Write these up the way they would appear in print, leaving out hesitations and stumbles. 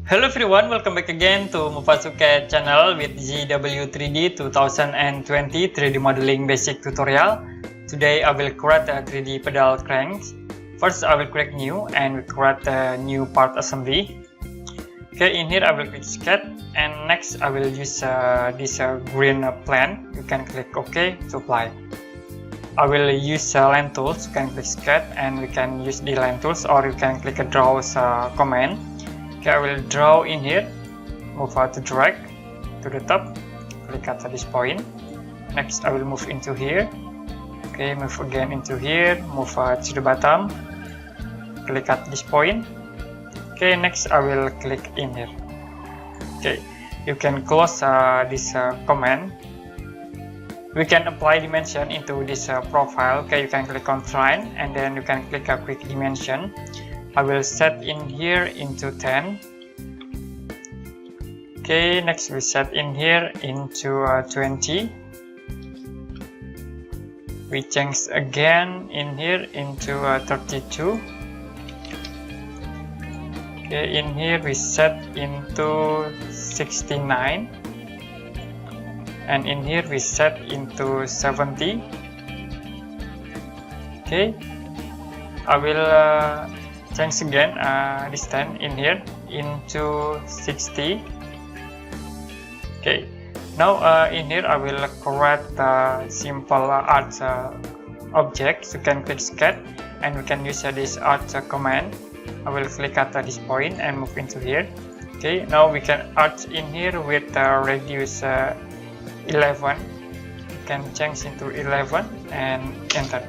Hello everyone, welcome back again to Mufasuke channel with ZW3D 2020 3D modeling basic tutorial. Today I will create a 3D pedal cranks. First I will click new and create a new part assembly. Okay, in here I will click sketch and next I will use this green plan. You can click OK to apply. I will use line tools. You can click sketch and we can use the line tools, or you can click a draw command. Okay, I will draw in here, move to drag to the top, click at this point. Next I will move into here. Okay, move again into here, move to the bottom, click at this point. Okay, next I will click in here. Okay, you can close this command. We can apply dimension into this profile. Okay, you can click on Trine and then you can click a quick dimension. I will set in here into 10. Okay, next we set in here into 20. We change again in here into 32. Okay, in here we set into 69. And in here we set into 70. Okay, I will change again this time in here into 60. Okay, now in here I will create simple art objects. You can click sketch and we can use this art command. I will click at this point and move into here. Okay, now we can art in here with radius 11. You can change into 11 and enter.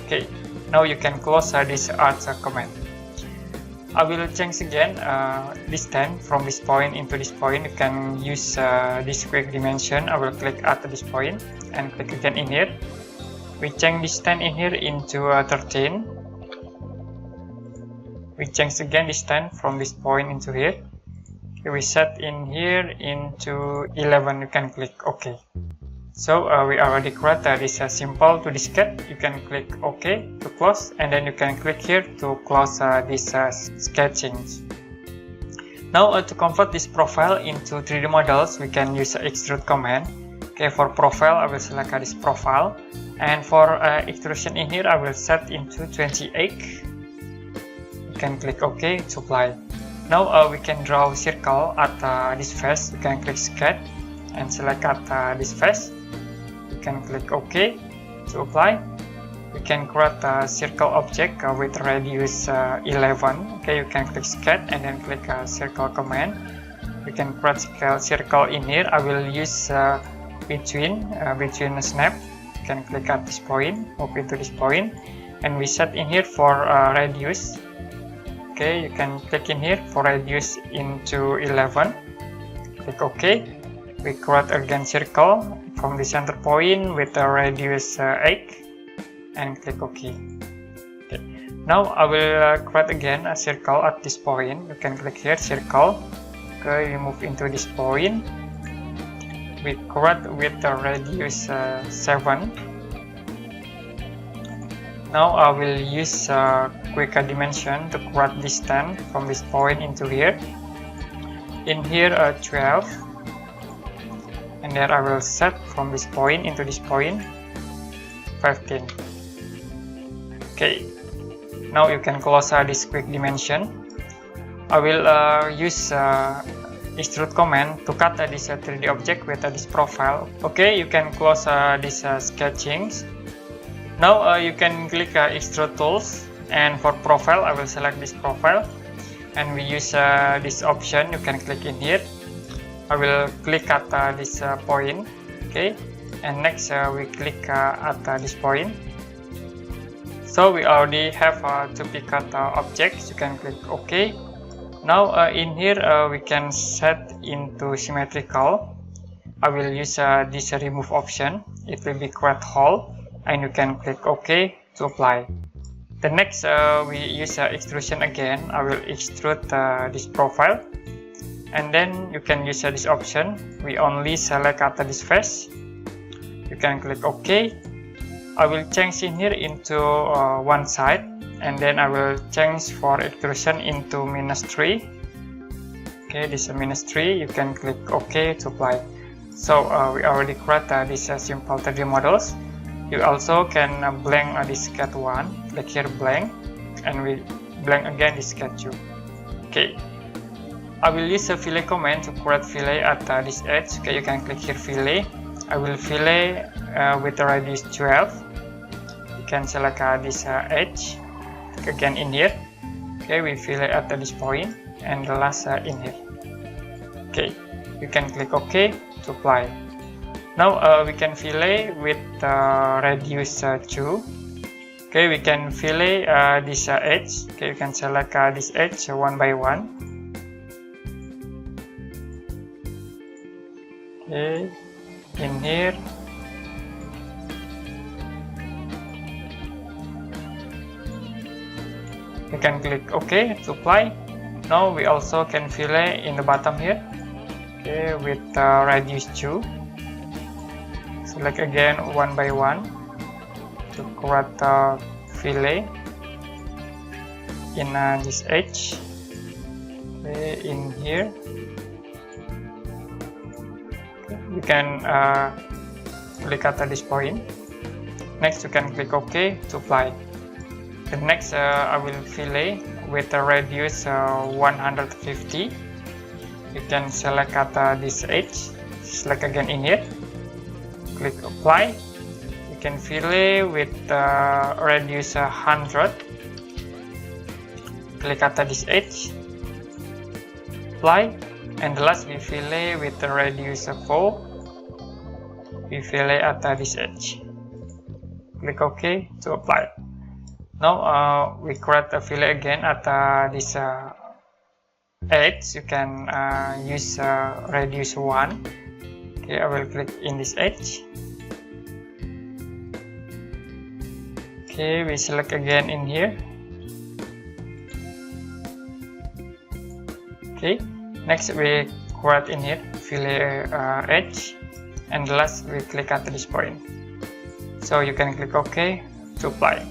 Okay, now you can close this art command. I will change again this time from this point into this point. You can use this quick dimension. I will click at this point and click again in here. We change this time in here into 13. We change again this time from this point into here. Okay, we set in here into 11. You can click OK. So we already created this simple to sketch. You can click OK to close and then you can click here to close this sketching. Now to convert this profile into 3D models, we can use extrude command. Okay, for profile I will select this profile, and for extrusion in here I will set into 28. You can click OK to apply. Now we can draw a circle at this face. You can click sketch and select at this face. You can click OK to apply. We can create a circle object with radius 11. Okay, you can click sketch and then click circle command. We can create a circle in here. I will use between snap. You can click at this point, move into this point, and we set in here for radius. Okay, you can click in here for radius into 11. Click OK. We create again circle from the center point with a radius 8 and click OK. Okay. Now I will create again a circle at this point. You can click here circle. Okay, we move into this point. We create with a radius 7. Now I will use quick dimension to create distance from this point into here. In here 12. And then I will set from this point into this point 15. Okay, now you can close this quick dimension. I will use extrude command to cut this 3D object with this profile. Okay, you can close this sketching. Now you can click extrude tools, and for profile I will select this profile and we use this option. You can click in here. I will click at this point. Okay, and next we click at this point. So we already have two picket objects. You can click OK. Now in here we can set into symmetrical. I will use this remove option. It will be create hole and you can click OK to apply. The next we use extrusion again. I will extrude this profile. And then you can use this option. We only select at this face. You can click OK. I will change in here into one side and then I will change for extrusion into -3. Okay, this is -3. You can click OK to apply. So we already create this simple 3D models. You also can blank this cat 1, click here blank, and we blank again this cat 2. Okay, I will use a fillet command to create fillet at this edge. Okay, you can click here fillet. I will fillet with the radius 12. You can select this edge. Click again in here. Okay, we fillet at this point, and the last in here. Okay, you can click OK to apply. Now we can fillet with radius 2. Okay, we can fillet this edge. Okay, you can select this edge one by one. Okay, in here. We can click OK to apply. Now we also can fillet in the bottom here. Okay, with radius 2. Select again one by one to create fillet in this edge. Okay, in here. Okay, you can click at this point. Next, you can click OK to apply. The next, I will fillet with a radius 150. You can select at this edge. Select again in here. Click apply. You can fillet with radius 100. Click at this edge. Apply. And the last we fillet with the radius 4. We fillet at this edge. Click OK to apply. Now we create a fillet again at this edge. You can use radius 1. Okay, I will click in this edge. Okay, we select again in here. Okay, next we create in here fillet edge, and last we click at this point. So you can click OK to apply.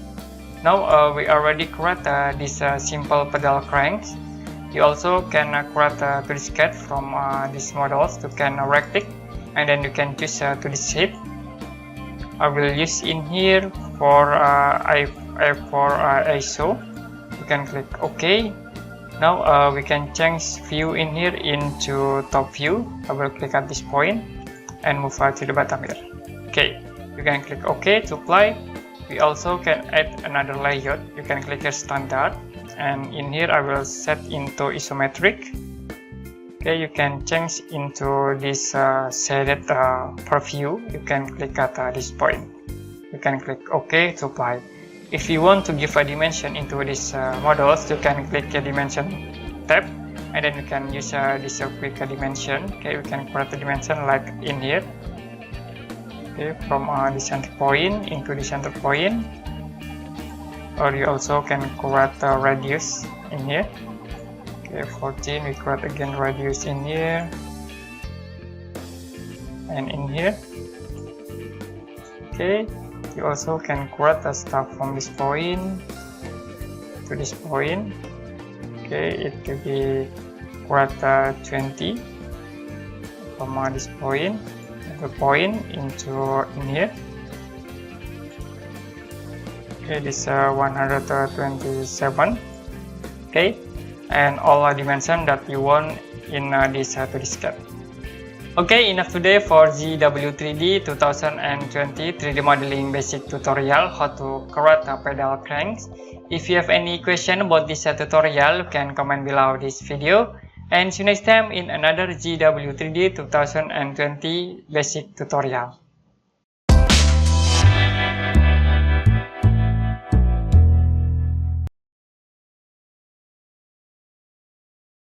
Now we already create this simple pedal cranks. You also can create a brisket from these models. You can right click, and then you can choose to this shape. I will use in here for ISO. You can click OK. Now we can change view in here into top view. I will click at this point and move to the bottom here. Okay, you can click OK to apply. We also can add another layout. You can click here standard, and in here I will set into isometric. Okay, you can change into this shaded preview. You can click at this point. You can click OK to apply. If you want to give a dimension into this models, you can click a dimension tab, and then you can use this quick dimension. Okay, we can create a dimension like in here. Okay, from the center point into the center point, or you also can create a radius in here. Okay, 14, we create again radius in here and in here. Okay, you also can create a stuff from this point to this point. Okay, it could be create 20 from this point, the point into in here. Okay, this 127. Okay, and all dimension that you want in this 3D sketch. Okay, enough today for ZW3D 2020 3D modeling basic tutorial how to create pedal cranks. If you have any question about this tutorial, you can comment below this video. And see you next time in another ZW3D 2020 basic tutorial.